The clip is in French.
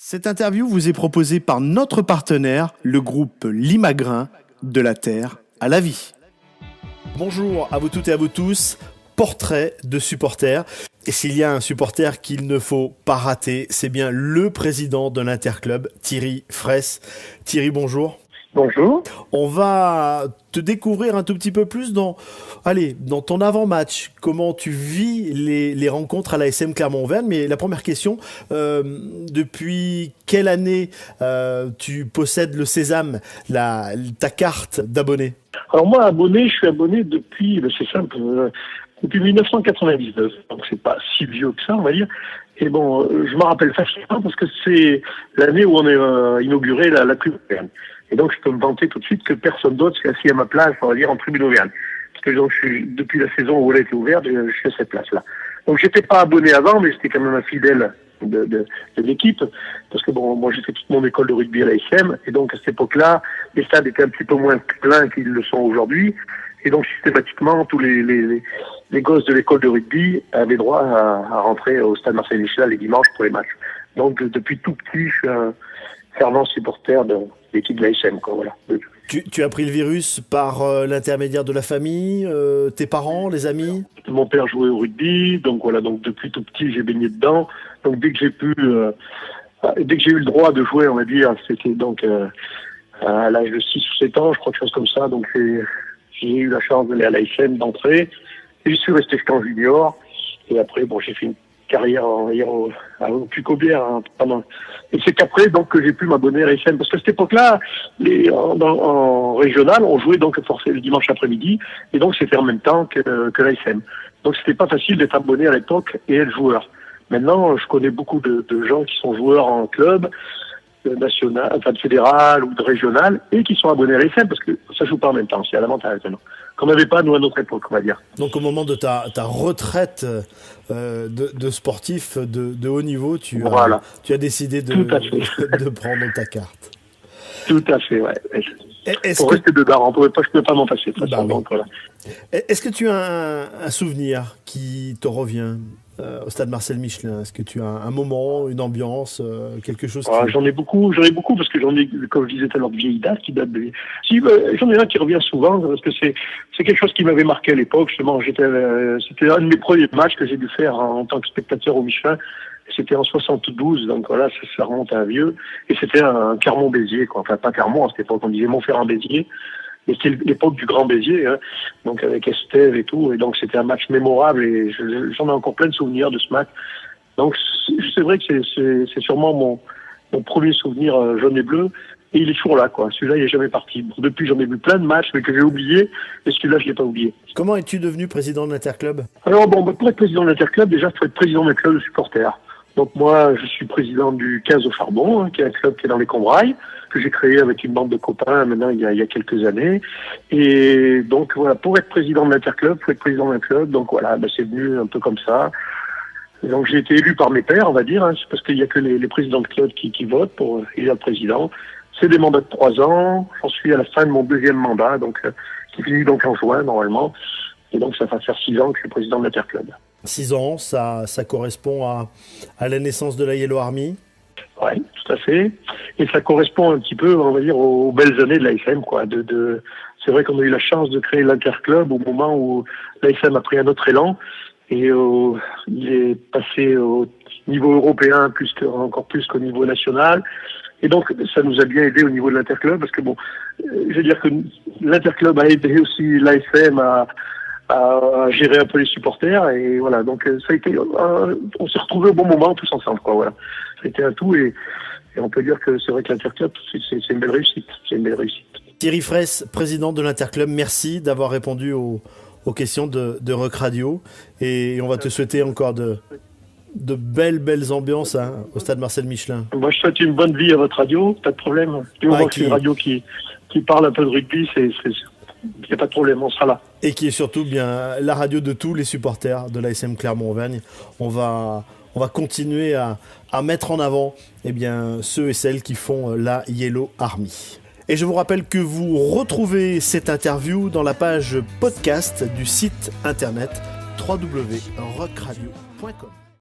Cette interview vous est proposée par notre partenaire, le groupe Limagrin, de la terre à la vie. Bonjour à vous toutes et à vous tous, portrait de supporter. Et s'il y a un supporter qu'il ne faut pas rater, c'est bien le président de l'Interclub, Thierry Fraisse. Thierry, bonjour. Bonjour. On va te découvrir un tout petit peu plus dans ton avant-match. Comment tu vis les rencontres à l'ASM Clermont-Auvergne. Mais la première question, depuis quelle année tu possèdes le Sésame, ta carte d'abonné? Alors moi, je suis abonné depuis, c'est simple, depuis 1999. Donc c'est pas si vieux que ça, on va dire. Et bon, je m'en rappelle facilement parce que c'est l'année où on a inauguré la tribune Auvergne. Et donc, je peux me vanter tout de suite que personne d'autre s'est assis à ma place, on va dire, en tribune Auvergne. Parce que donc, depuis la saison où elle a été ouverte, je suis à cette place-là. Donc, j'étais pas abonné avant, mais j'étais quand même un fidèle de l'équipe. Parce que bon, moi, j'ai fait toute mon école de rugby à l'ASM. Et donc, à cette époque-là, les stades étaient un petit peu moins pleins qu'ils le sont aujourd'hui. Et donc, systématiquement, tous les gosses de l'école de rugby avaient droit à rentrer au stade Marcel Michelin les dimanches pour les matchs. Donc, depuis tout petit, je suis un fervent supporter de l'équipe de l'ASM, quoi, voilà. Tu as pris le virus par l'intermédiaire de la famille, tes parents, les amis? Mon père jouait au rugby, donc voilà, donc depuis tout petit, j'ai baigné dedans. Donc dès que j'ai eu le droit de jouer, on va dire, c'était donc à l'âge de 6 ou 7 ans, je crois, quelque chose comme ça. Donc j'ai eu la chance d'aller à l'ASM, d'entrer. Et je suis resté jusqu'en junior. Et après, bon, j'ai fait une carrière au Puy-Cobière, hein, pendant. Et c'est qu'après donc que j'ai pu m'abonner à l'ASM, parce qu'à cette époque-là, en régional, on jouait donc forcément le dimanche après-midi, et donc c'était en même temps que l'ASM. Donc c'était pas facile d'être abonné à l'époque et être joueur. Maintenant, je connais beaucoup de gens qui sont joueurs en club national, enfin de fédéral ou de régional, et qui sont abonnés à l'ASM parce que ça joue pas en même temps. C'est à l'avantage maintenant. Qu'on n'avait pas nous à notre époque, on va dire. Donc au moment de ta retraite de sportif de haut niveau, tu as décidé de prendre ta carte. Tout à fait, ouais. Pour rester dedans, je ne peux pas m'en passer. Oui. Donc, voilà. Est-ce que tu as un souvenir qui te revient au stade Marcel Michelin? Est-ce que tu as un moment, une ambiance, quelque chose J'en ai beaucoup parce que j'en ai, comme je disais tout à l'heure, de vieilles dates qui datent de... j'en ai un qui revient souvent parce que c'est quelque chose qui m'avait marqué à l'époque. Justement, c'était un de mes premiers matchs que j'ai dû faire en tant que spectateur au Michelin. C'était en 72, donc voilà, ça remonte à un vieux. Et c'était un Clermont-Béziers, quoi. Enfin, pas Clermont, à cette époque, on disait Montferrand-Béziers. Et c'était l'époque du Grand Béziers, hein, donc avec Estève et tout. Et donc c'était un match mémorable et j'en ai encore plein de souvenirs de ce match. Donc c'est vrai que c'est sûrement mon premier souvenir jaune et bleu. Et il est toujours là, quoi. Celui-là, il est jamais parti. Bon, depuis, j'en ai vu plein de matchs, mais que j'ai oublié. Et celui-là, je l'ai pas oublié. Comment es-tu devenu président de l'Interclub? Alors bon, pour être président de l'Interclub, déjà, il faut être président d'un club de supporters. Donc moi, je suis président du 15 au Charbon, hein, qui est un club qui est dans les Combrailles, que j'ai créé avec une bande de copains maintenant il y a quelques années. Et donc voilà, pour être président de l'Interclub, faut être président d'un club. Donc voilà, c'est venu un peu comme ça. Et donc j'ai été élu par mes pairs, on va dire, hein, c'est parce qu'il y a que les présidents de club qui votent pour élire le président. C'est des mandats de 3 ans. J'en suis à la fin de mon 2e mandat, donc qui finit donc en juin normalement. Et donc ça va faire 6 ans que je suis président de l'Interclub. 6 ans, ça correspond à la naissance de la Yellow Army? Oui, tout à fait. Et ça correspond un petit peu, on va dire, aux belles années de l'ASM, quoi. C'est vrai qu'on a eu la chance de créer l'Interclub au moment où l'ASM a pris un autre élan. Et il est passé au niveau européen encore plus qu'au niveau national. Et donc, ça nous a bien aidé au niveau de l'Interclub, parce que bon, je veux dire que l'Interclub a aidé aussi l'ASM à gérer un peu les supporters, et voilà, donc ça a été on s'est retrouvés au bon moment tous ensemble, quoi, voilà. Ça a été un tout, et on peut dire que c'est vrai que l'Interclub, c'est une belle réussite. Thierry Fraisse, président de l'Interclub, merci d'avoir répondu aux questions de Rock Radio, et on va te souhaiter encore de belles ambiances, hein, au stade Marcel Michelin. Moi, je souhaite une bonne vie à votre radio, pas de problème. Du moment que c'est une radio qui parle un peu de rugby, il n'y a pas de problème, on sera là. Et qui est surtout bien la radio de tous les supporters de l'ASM Clermont-Auvergne. On va continuer à mettre en avant ceux et celles qui font la Yellow Army. Et je vous rappelle que vous retrouvez cette interview dans la page podcast du site internet www.rockradio.com.